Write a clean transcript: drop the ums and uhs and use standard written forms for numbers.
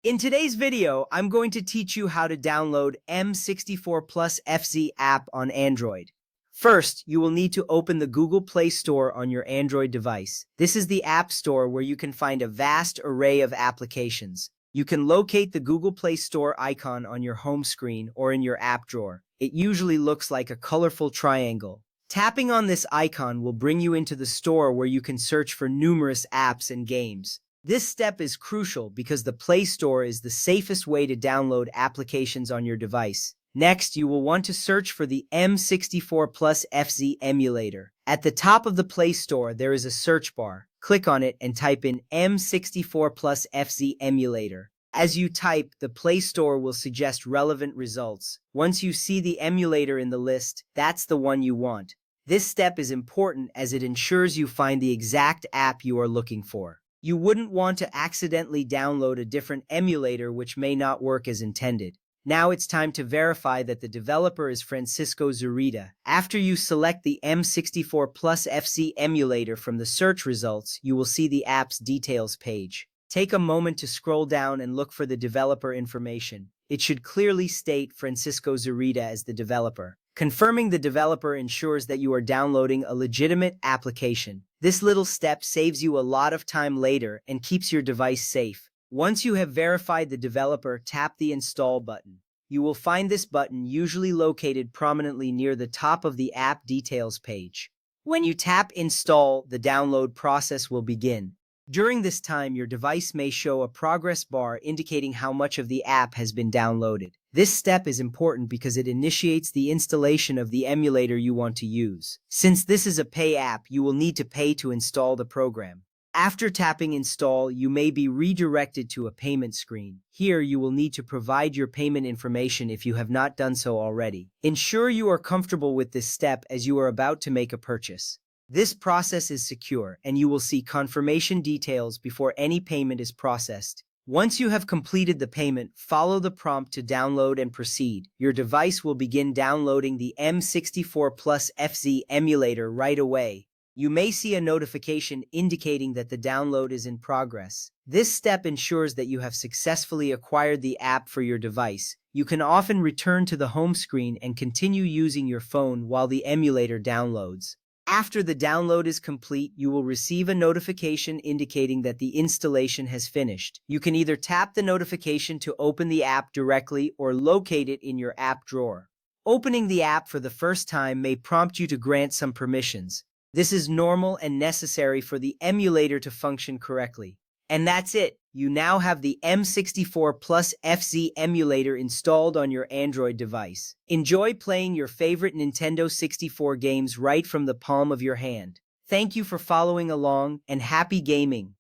In today's video, I'm going to teach you how to download M64 Plus FZ app on Android. First, you will need to open the Google Play Store on your Android device. This is the App Store where you can find a vast array of applications. You can locate the Google Play Store icon on your home screen or in your app drawer. It usually looks like a colorful triangle. Tapping on this icon will bring you into the store where you can search for numerous apps and games. This step is crucial because the Play Store is the safest way to download applications on your device. Next, you will want to search for the M64 Plus FZ emulator. At the top of the Play Store, there is a search bar. Click on it and type in M64 Plus FZ emulator. As you type, the Play Store will suggest relevant results. Once you see the emulator in the list, that's the one you want. This step is important as it ensures you find the exact app you are looking for. You wouldn't want to accidentally download a different emulator which may not work as intended. Now it's time to verify that the developer is Francisco Zurita. After you select the M64 Plus FZ emulator from the search results, you will see the app's details page. Take a moment to scroll down and look for the developer information. It should clearly state Francisco Zurita as the developer. Confirming the developer ensures that you are downloading a legitimate application. This little step saves you a lot of time later and keeps your device safe. Once you have verified the developer, tap the Install button. You will find this button usually located prominently near the top of the app details page. When you tap Install, the download process will begin. During this time, your device may show a progress bar indicating how much of the app has been downloaded. This step is important because it initiates the installation of the emulator you want to use. Since this is a pay app, you will need to pay to install the program. After tapping Install, you may be redirected to a payment screen. Here, you will need to provide your payment information if you have not done so already. Ensure you are comfortable with this step as you are about to make a purchase. This process is secure, and you will see confirmation details before any payment is processed. Once you have completed the payment, follow the prompt to download and proceed. Your device will begin downloading the M64 Plus FZ emulator right away. You may see a notification indicating that the download is in progress. This step ensures that you have successfully acquired the app for your device. You can often return to the home screen and continue using your phone while the emulator downloads. After the download is complete, you will receive a notification indicating that the installation has finished. You can either tap the notification to open the app directly or locate it in your app drawer. Opening the app for the first time may prompt you to grant some permissions. This is normal and necessary for the emulator to function correctly. And that's it. You now have the M64 Plus FZ emulator installed on your Android device. Enjoy playing your favorite Nintendo 64 games right from the palm of your hand. Thank you for following along, and happy gaming!